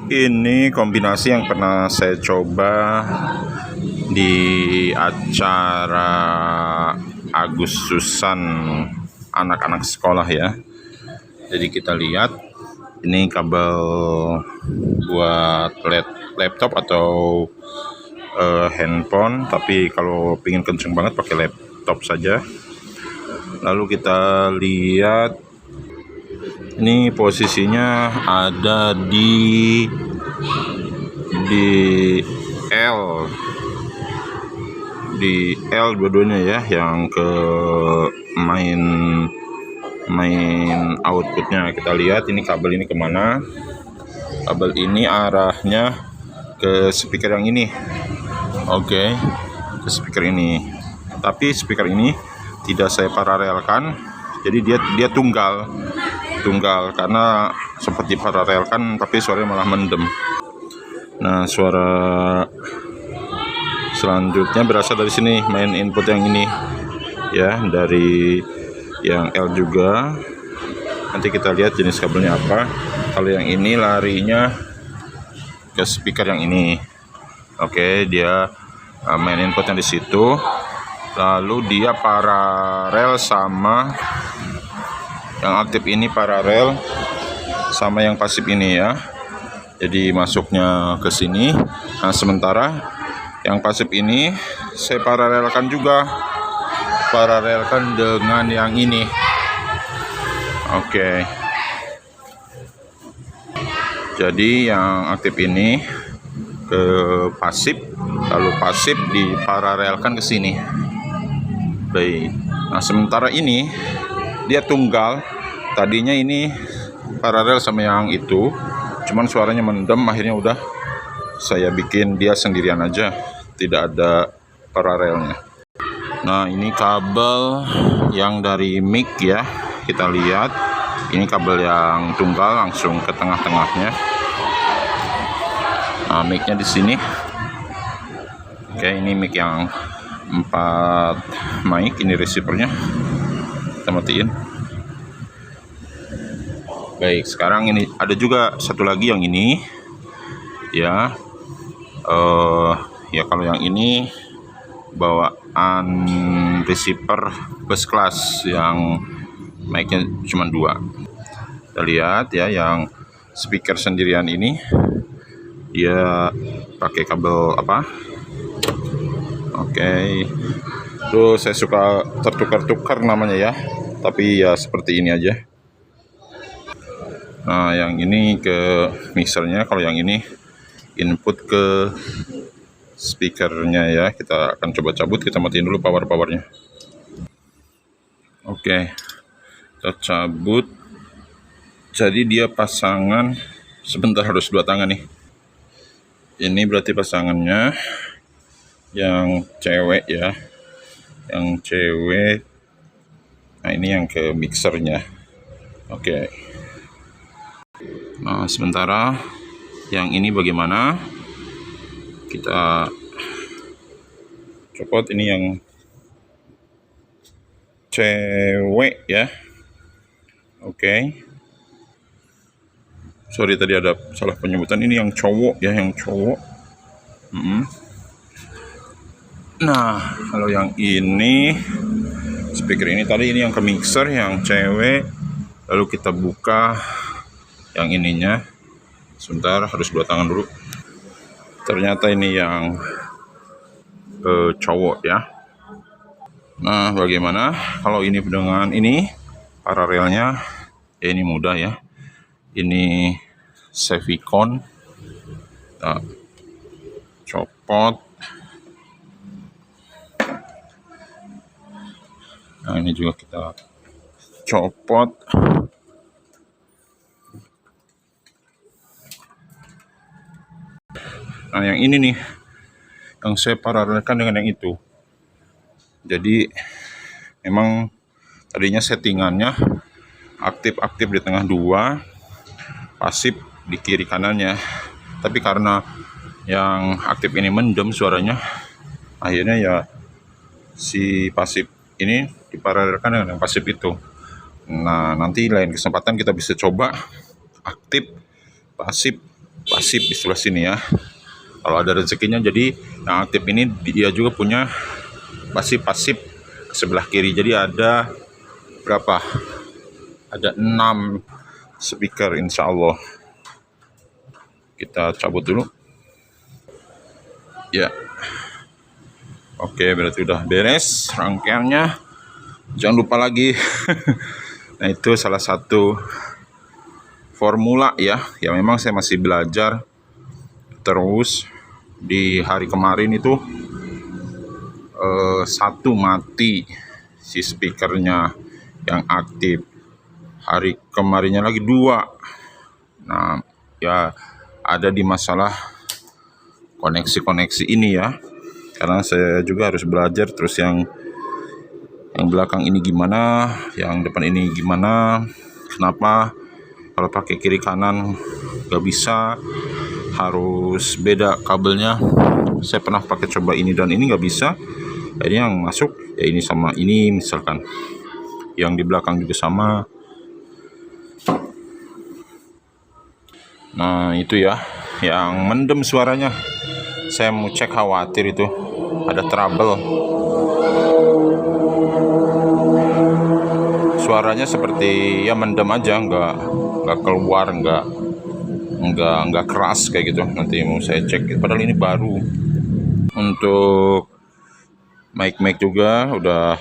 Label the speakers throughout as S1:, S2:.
S1: Ini kombinasi yang pernah saya coba di acara Agustusan anak-anak sekolah ya. Jadi kita lihat ini kabel buat laptop atau handphone, tapi kalau pengen kenceng banget pakai laptop saja. Lalu kita lihat ini posisinya ada di L dua-duanya ya, yang ke main outputnya. Kita lihat ini kabel ini kemana. Kabel ini arahnya ke speaker yang ini. Oke, ke speaker ini. Tapi speaker ini tidak saya paralelkan, jadi dia tunggal karena sempat diparalelkan tapi suaranya malah mendem. Nah, suara selanjutnya berasal dari sini, main input yang ini ya, dari yang L juga. Nanti kita lihat jenis kabelnya apa. Kalau yang ini larinya ke speaker yang ini. Oke, dia main inputnya di situ. Lalu dia paralel sama yang aktif ini, paralel sama yang pasif ini ya. Jadi masuknya ke sini. Nah, sementara yang pasif ini saya paralelkan dengan yang ini. Oke. Jadi yang aktif ini ke pasif, lalu pasif diparalelkan ke sini. Baik. Nah, sementara ini dia tunggal. Tadinya ini paralel sama yang itu, cuman suaranya mendem, akhirnya udah saya bikin dia sendirian aja, tidak ada paralelnya. Nah, ini kabel yang dari mic ya, kita lihat ini kabel yang tunggal langsung ke tengah-tengahnya. Nah, mic-nya di sini. Oke, ini mic yang 4 mic, ini receiver-nya kita matiin. Baik, sekarang ini ada juga satu lagi yang ini ya. Ya kalau yang ini bawaan receiver bus class yang mic-nya cuma 2. Kita lihat ya, yang speaker sendirian ini dia pakai kabel apa? Oke. Terus saya suka tertukar-tukar namanya ya, tapi ya seperti ini aja. Nah, yang ini ke mixernya, kalau yang ini input ke speakernya ya. Kita akan coba cabut, kita matiin dulu powernya. Oke, kita cabut. Jadi dia pasangan, sebentar, harus 2 tangan nih. Ini berarti pasangannya yang cewek ya, yang cewek. Nah, ini yang ke mixernya. Oke. Nah, sementara yang ini bagaimana? Kita copot, ini yang cewek ya. Oke. Sorry, tadi ada salah penyebutan. Ini yang cowok ya, yang cowok. Nah, kalau yang ini speaker ini tadi, ini yang ke mixer yang cewek. Lalu kita buka yang ininya. Sebentar, harus 2 tangan dulu. Ternyata ini yang cowok ya. Nah, bagaimana kalau ini dengan ini paralelnya? Ya, ini mudah ya. Ini Savicon. Kita copot. Nah, ini juga kita copot. Nah, yang ini nih yang saya paralelkan dengan yang itu. Jadi memang tadinya settingannya aktif di tengah 2, pasif di kiri kanannya. Tapi karena yang aktif ini mendem suaranya, akhirnya ya si pasif ini diparalelkan dengan yang pasif itu. Nah, nanti lain kesempatan kita bisa coba aktif, pasif, pasif di sebelah sini ya. Kalau ada rezekinya, jadi yang aktif ini dia juga punya pasif sebelah kiri. Jadi ada berapa? Ada 6 speaker insya Allah. Kita cabut dulu ya. Oke, berarti udah beres rangkaiannya. Jangan lupa lagi nah itu salah satu formula ya, memang saya masih belajar terus. Di hari kemarin itu satu mati si speakernya yang aktif, hari kemarinnya lagi 2. Nah ya, ada di masalah koneksi ini ya, karena saya juga harus belajar terus yang belakang ini gimana, yang depan ini gimana, kenapa kalau pakai kiri kanan gak bisa, harus beda kabelnya. Saya pernah pakai coba ini dan ini gak bisa, akhirnya yang masuk ya ini sama ini, misalkan yang di belakang juga sama. Nah itu ya yang mendem suaranya, saya mau cek, khawatir itu ada trouble. Suaranya seperti ya mendem aja, nggak keluar, nggak keras kayak gitu. Nanti mau saya cek, padahal ini baru. Untuk mic juga udah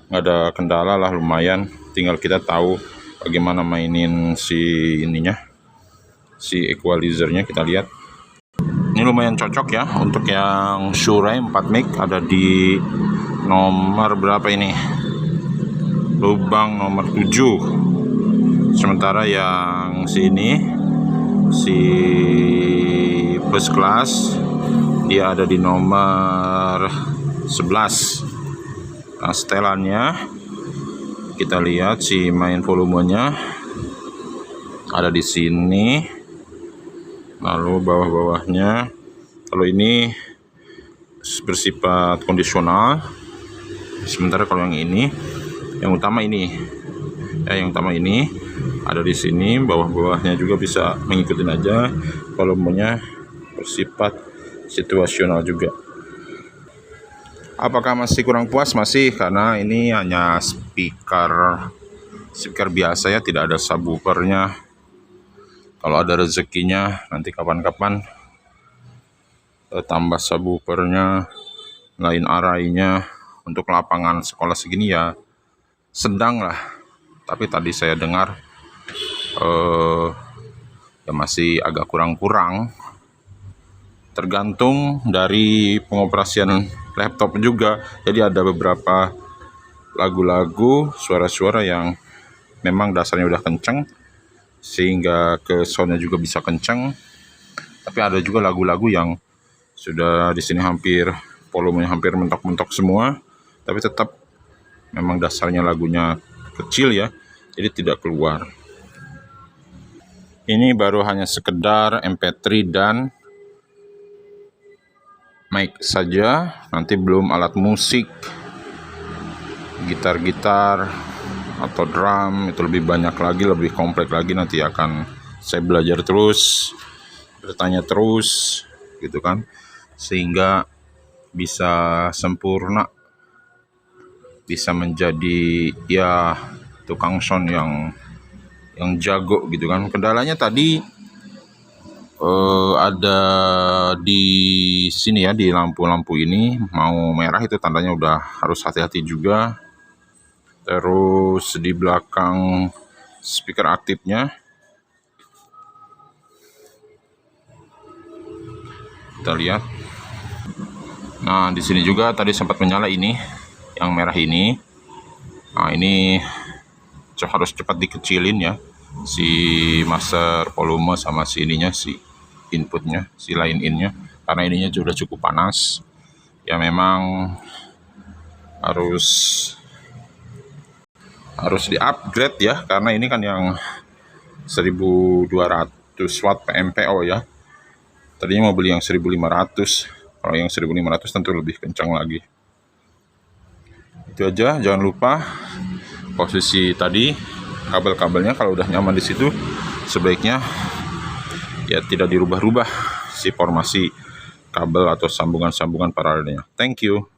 S1: nggak ada kendala lah, lumayan. Tinggal kita tahu bagaimana mainin si ininya, si equalizernya. Kita lihat ini lumayan cocok ya untuk yang Shure 4 mic, ada di nomor berapa ini, lubang nomor 7. Sementara yang sini si first class dia ada di nomor 11. Nah, setelannya kita lihat si main volumenya ada di sini, lalu bawah-bawahnya kalau ini bersifat kondisional. Sementara kalau yang ini, yang utama ini ada di sini, bawah-bawahnya juga bisa mengikutin aja, volumenya bersifat situasional juga. Apakah masih kurang puas? Masih, karena ini hanya speaker biasa ya, tidak ada subwoofernya. Kalau ada rezekinya nanti kapan-kapan tambah subwoofernya, lain arraynya. Untuk lapangan sekolah segini ya sedang lah, tapi tadi saya dengar ya masih agak kurang, tergantung dari pengoperasian laptop juga. Jadi ada beberapa lagu-lagu, suara-suara yang memang dasarnya udah kenceng sehingga ke soundnya juga bisa kenceng, tapi ada juga lagu-lagu yang sudah di sini volumenya hampir mentok-mentok semua, tapi tetap memang dasarnya lagunya kecil ya, jadi tidak keluar. Ini baru hanya sekedar MP3 dan mic saja, nanti belum alat musik, gitar atau drum, itu lebih banyak lagi, lebih kompleks lagi. Nanti akan saya belajar terus, bertanya terus gitu kan, sehingga bisa sempurna, bisa menjadi ya tukang sound yang jago gitu kan. Kendalanya tadi ada di sini ya, di lampu-lampu ini mau merah, itu tandanya udah harus hati-hati juga. Terus di belakang speaker aktifnya kita lihat. Nah di sini juga tadi sempat menyala ini, yang merah ini. Nah ini harus cepat dikecilin ya, si master volume sama si ininya, si inputnya, si line innya, karena ininya sudah cukup panas ya. Memang harus di upgrade ya, karena ini kan yang 1200 watt PMPO ya. Tadinya mau beli yang 1500. Kalau yang 1500 tentu lebih kencang lagi. Itu aja, jangan lupa posisi tadi kabel-kabelnya kalau udah nyaman di situ, sebaiknya ya tidak dirubah-rubah si formasi kabel atau sambungan-sambungan paralelnya. Thank you.